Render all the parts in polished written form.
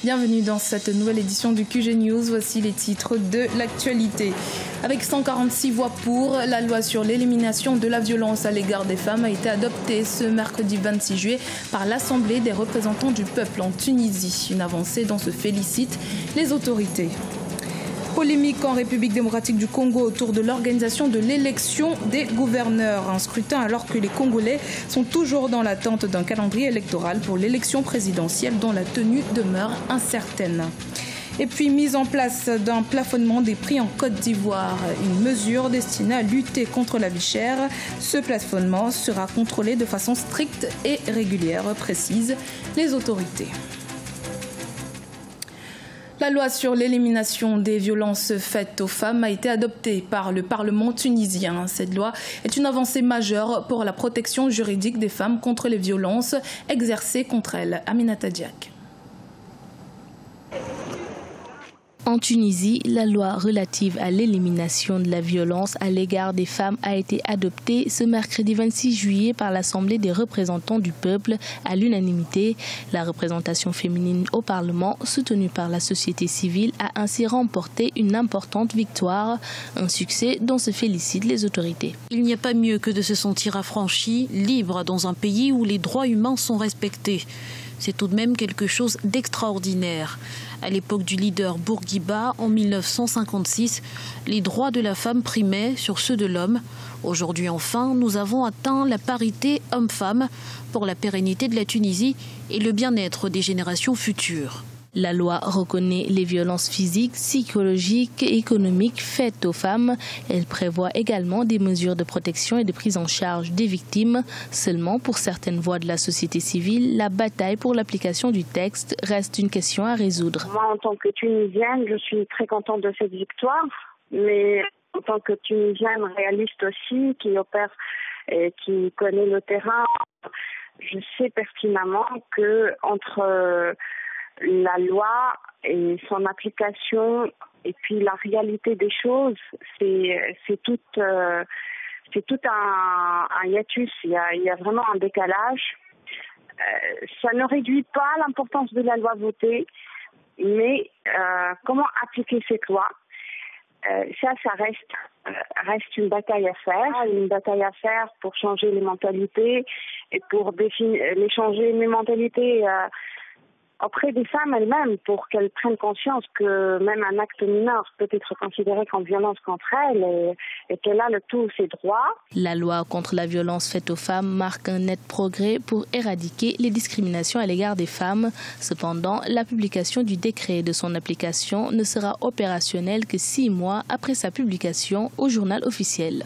Bienvenue dans cette nouvelle édition du QG News. Voici les titres de l'actualité. Avec 146 voix pour, la loi sur l'élimination de la violence à l'égard des femmes a été adoptée ce mercredi 26 juillet par l'Assemblée des représentants du peuple en Tunisie. Une avancée dont se félicitent les autorités. Polémique en République démocratique du Congo autour de l'organisation de l'élection des gouverneurs. Un scrutin alors que les Congolais sont toujours dans l'attente d'un calendrier électoral pour l'élection présidentielle dont la tenue demeure incertaine. Et puis mise en place d'un plafonnement des prix en Côte d'Ivoire, une mesure destinée à lutter contre la vie chère. Ce plafonnement sera contrôlé de façon stricte et régulière, précisent les autorités. La loi sur l'élimination des violences faites aux femmes a été adoptée par le Parlement tunisien. Cette loi est une avancée majeure pour la protection juridique des femmes contre les violences exercées contre elles. Aminata Diak. En Tunisie, la loi relative à l'élimination de la violence à l'égard des femmes a été adoptée ce mercredi 26 juillet par l'Assemblée des représentants du peuple à l'unanimité. La représentation féminine au Parlement, soutenue par la société civile, a ainsi remporté une importante victoire, un succès dont se félicitent les autorités. Il n'y a pas mieux que de se sentir affranchi, libre dans un pays où les droits humains sont respectés. C'est tout de même quelque chose d'extraordinaire. À l'époque du leader Bourguiba, en 1956, les droits de la femme primaient sur ceux de l'homme. Aujourd'hui, enfin, nous avons atteint la parité homme-femme pour la pérennité de la Tunisie et le bien-être des générations futures. La loi reconnaît les violences physiques, psychologiques et économiques faites aux femmes. Elle prévoit également des mesures de protection et de prise en charge des victimes. Seulement, pour certaines voix de la société civile, la bataille pour l'application du texte reste une question à résoudre. Moi, en tant que Tunisienne, je suis très contente de cette victoire, mais en tant que Tunisienne réaliste aussi, qui opère et qui connaît le terrain, je sais pertinemment que entre la loi et son application et puis la réalité des choses, c'est tout un hiatus, il y a vraiment un décalage. Ça ne réduit pas l'importance de la loi votée, mais comment appliquer cette loi, ça reste une bataille à faire pour changer les mentalités et pour changer les mentalités auprès des femmes elles-mêmes, pour qu'elles prennent conscience que même un acte mineur peut être considéré comme violence contre elles et qu'elle a tous ses droits. La loi contre la violence faite aux femmes marque un net progrès pour éradiquer les discriminations à l'égard des femmes. Cependant, la publication du décret et de son application ne sera opérationnelle que 6 mois après sa publication au journal officiel.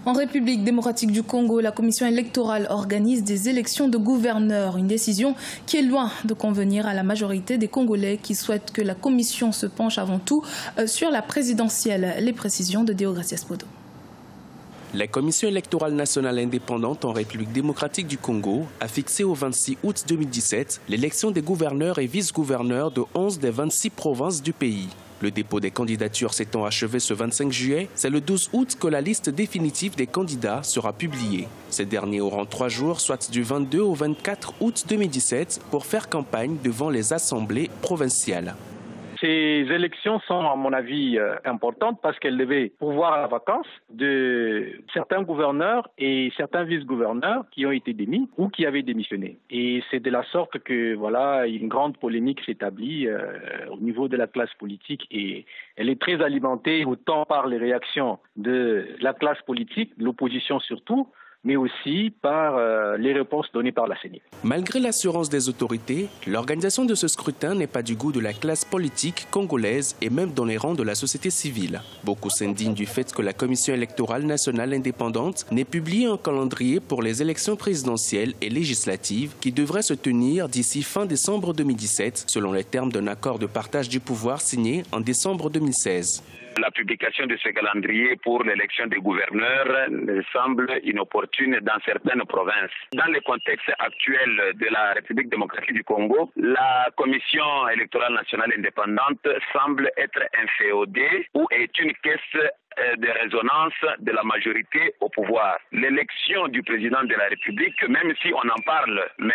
En République démocratique du Congo, la commission électorale organise des élections de gouverneurs. Une décision qui est loin de convenir à la majorité des Congolais qui souhaitent que la commission se penche avant tout sur la présidentielle. Les précisions de Deogracias Podo. La Commission électorale nationale indépendante en République démocratique du Congo a fixé au 26 août 2017 l'élection des gouverneurs et vice-gouverneurs de 11 des 26 provinces du pays. Le dépôt des candidatures s'étant achevé ce 25 juillet, c'est le 12 août que la liste définitive des candidats sera publiée. Ces derniers auront 3 jours, soit du 22 au 24 août 2017, pour faire campagne devant les assemblées provinciales. Ces élections sont, à mon avis, importantes parce qu'elles devaient pourvoir la vacance de certains gouverneurs et certains vice-gouverneurs qui ont été démis ou qui avaient démissionné. Et c'est de la sorte que, voilà, une grande polémique s'établit au niveau de la classe politique et elle est très alimentée autant par les réactions de la classe politique, de l'opposition surtout, mais aussi par les réponses données par la CENI. Malgré l'assurance des autorités, l'organisation de ce scrutin n'est pas du goût de la classe politique congolaise et même dans les rangs de la société civile. Beaucoup s'indignent du fait que la Commission électorale nationale indépendante n'ait publié un calendrier pour les élections présidentielles et législatives qui devraient se tenir d'ici fin décembre 2017, selon les termes d'un accord de partage du pouvoir signé en décembre 2016. La publication de ce calendrier pour l'élection des gouverneurs semble inopportune dans certaines provinces. Dans le contexte actuel de la République démocratique du Congo, la Commission électorale nationale indépendante semble être inféodée ou est une caisse de résonance de la majorité au pouvoir. L'élection du président de la République, même si on en parle, mais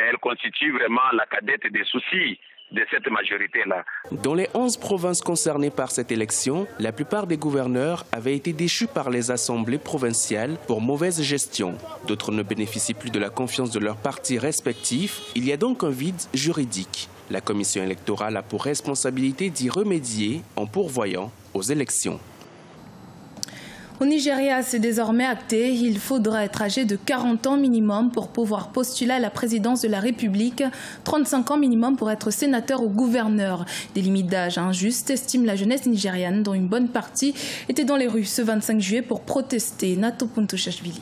elle constitue vraiment la cadette des soucis de cette majorité-là. Dans les 11 provinces concernées par cette élection, la plupart des gouverneurs avaient été déchus par les assemblées provinciales pour mauvaise gestion. D'autres ne bénéficient plus de la confiance de leurs partis respectifs. Il y a donc un vide juridique. La commission électorale a pour responsabilité d'y remédier en pourvoyant aux élections. Au Nigeria, c'est désormais acté. Il faudra être âgé de 40 ans minimum pour pouvoir postuler à la présidence de la République, 35 ans minimum pour être sénateur ou gouverneur. Des limites d'âge injustes, estime la jeunesse nigériane, dont une bonne partie était dans les rues ce 25 juillet pour protester. Nato Puntushashvili.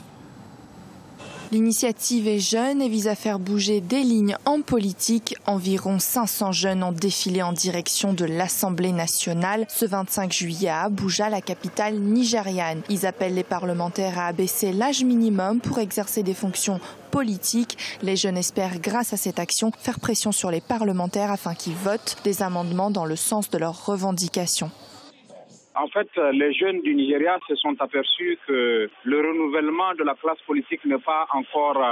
L'initiative est jeune et vise à faire bouger des lignes en politique. Environ 500 jeunes ont défilé en direction de l'Assemblée nationale ce 25 juillet à Abuja, la capitale nigériane. Ils appellent les parlementaires à abaisser l'âge minimum pour exercer des fonctions politiques. Les jeunes espèrent, grâce à cette action, faire pression sur les parlementaires afin qu'ils votent des amendements dans le sens de leurs revendications. En fait, les jeunes du Nigeria se sont aperçus que le renouvellement de la classe politique n'est pas encore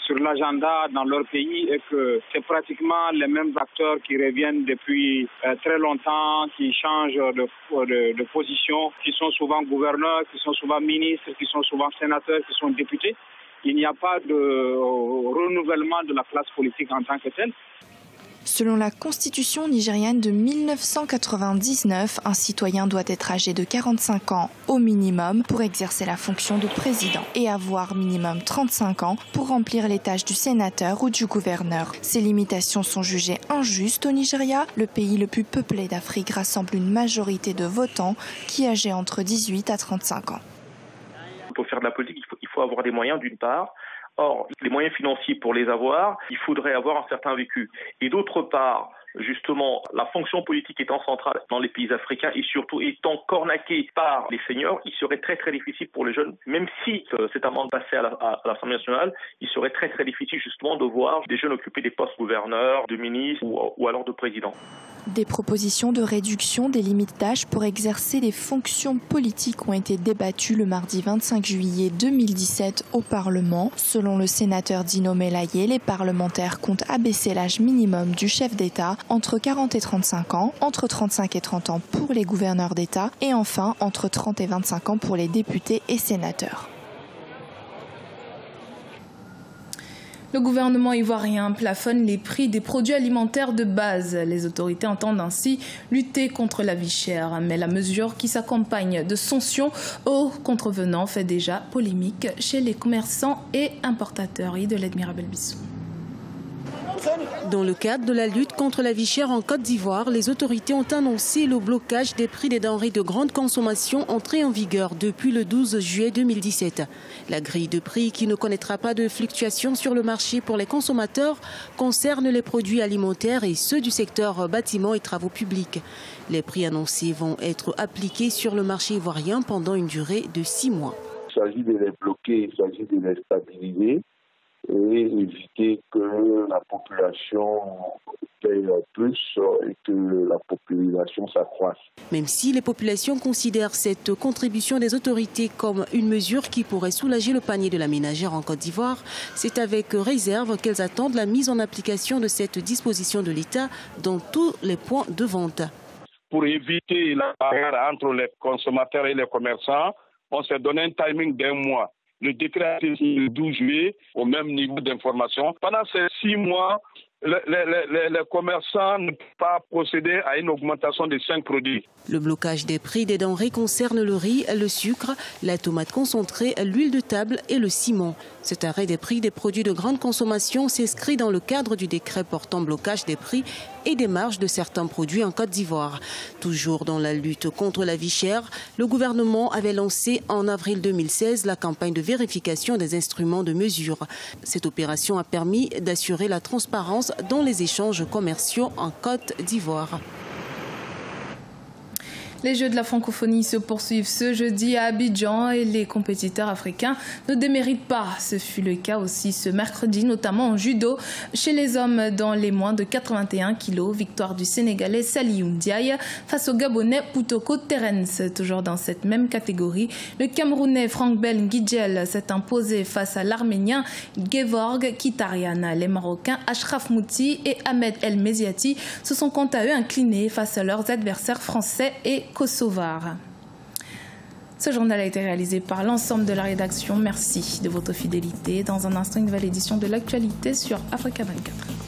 sur l'agenda dans leur pays et que c'est pratiquement les mêmes acteurs qui reviennent depuis très longtemps, qui changent de position, qui sont souvent gouverneurs, qui sont souvent ministres, qui sont souvent sénateurs, qui sont députés. Il n'y a pas de renouvellement de la classe politique en tant que telle. Selon la constitution nigériane de 1999, un citoyen doit être âgé de 45 ans au minimum pour exercer la fonction de président et avoir minimum 35 ans pour remplir les tâches du sénateur ou du gouverneur. Ces limitations sont jugées injustes au Nigeria. Le pays le plus peuplé d'Afrique rassemble une majorité de votants qui est âgé entre 18 à 35 ans. Pour faire de la politique, il faut avoir des moyens d'une part. Or, les moyens financiers pour les avoir, il faudrait avoir un certain vécu. Et d'autre part, justement, la fonction politique étant centrale dans les pays africains et surtout étant cornaquée par les seniors, il serait très très difficile pour les jeunes, même si cet amendement passait à l'Assemblée nationale, il serait très très difficile justement de voir des jeunes occuper des postes gouverneurs, de ministres ou alors de présidents. Des propositions de réduction des limites d'âge pour exercer des fonctions politiques ont été débattues le mardi 25 juillet 2017 au Parlement. Selon le sénateur Dino Melaye, les parlementaires comptent abaisser l'âge minimum du chef d'État entre 40 et 35 ans, entre 35 et 30 ans pour les gouverneurs d'État et enfin entre 30 et 25 ans pour les députés et sénateurs. Le gouvernement ivoirien plafonne les prix des produits alimentaires de base. Les autorités entendent ainsi lutter contre la vie chère. Mais la mesure qui s'accompagne de sanctions aux contrevenants fait déjà polémique chez les commerçants et importateurs. De l'Admirable Bissou. Dans le cadre de la lutte contre la vie chère en Côte d'Ivoire, les autorités ont annoncé le blocage des prix des denrées de grande consommation entrés en vigueur depuis le 12 juillet 2017. La grille de prix, qui ne connaîtra pas de fluctuations sur le marché pour les consommateurs, concerne les produits alimentaires et ceux du secteur bâtiment et travaux publics. Les prix annoncés vont être appliqués sur le marché ivoirien pendant une durée de 6 mois. Il s'agit de les bloquer, il s'agit de les stabiliser et éviter que la population paye plus et que la population s'accroisse. Même si les populations considèrent cette contribution des autorités comme une mesure qui pourrait soulager le panier de la ménagère en Côte d'Ivoire, c'est avec réserve qu'elles attendent la mise en application de cette disposition de l'État dans tous les points de vente. Pour éviter la barrière entre les consommateurs et les commerçants, on s'est donné un timing d'1 mois. Le décret a été signé le 12 juillet au même niveau d'information. Pendant ces 6 mois, les commerçants ne peuvent pas procéder à une augmentation de 5 produits. Le blocage des prix des denrées concerne le riz, le sucre, la tomate concentrée, l'huile de table et le ciment. Cet arrêt des prix des produits de grande consommation s'inscrit dans le cadre du décret portant blocage des prix et des marges de certains produits en Côte d'Ivoire. Toujours dans la lutte contre la vie chère, le gouvernement avait lancé en avril 2016 la campagne de vérification des instruments de mesure. Cette opération a permis d'assurer la transparence dans les échanges commerciaux en Côte d'Ivoire. Les Jeux de la francophonie se poursuivent ce jeudi à Abidjan et les compétiteurs africains ne déméritent pas. Ce fut le cas aussi ce mercredi, notamment en judo. Chez les hommes dans les moins de 81 kilos, victoire du Sénégalais Saliou Ndiaye face au Gabonais Poutoko Terence. Toujours dans cette même catégorie, le Camerounais Frank Ben Ngidjel s'est imposé face à l'Arménien Gevorg Kitarian. Les Marocains Ashraf Mouti et Ahmed El Meziati se sont quant à eux inclinés face à leurs adversaires français et kosovars. Ce journal a été réalisé par l'ensemble de la rédaction. Merci de votre fidélité. Dans un instant, une nouvelle édition de l'actualité sur Africa 24.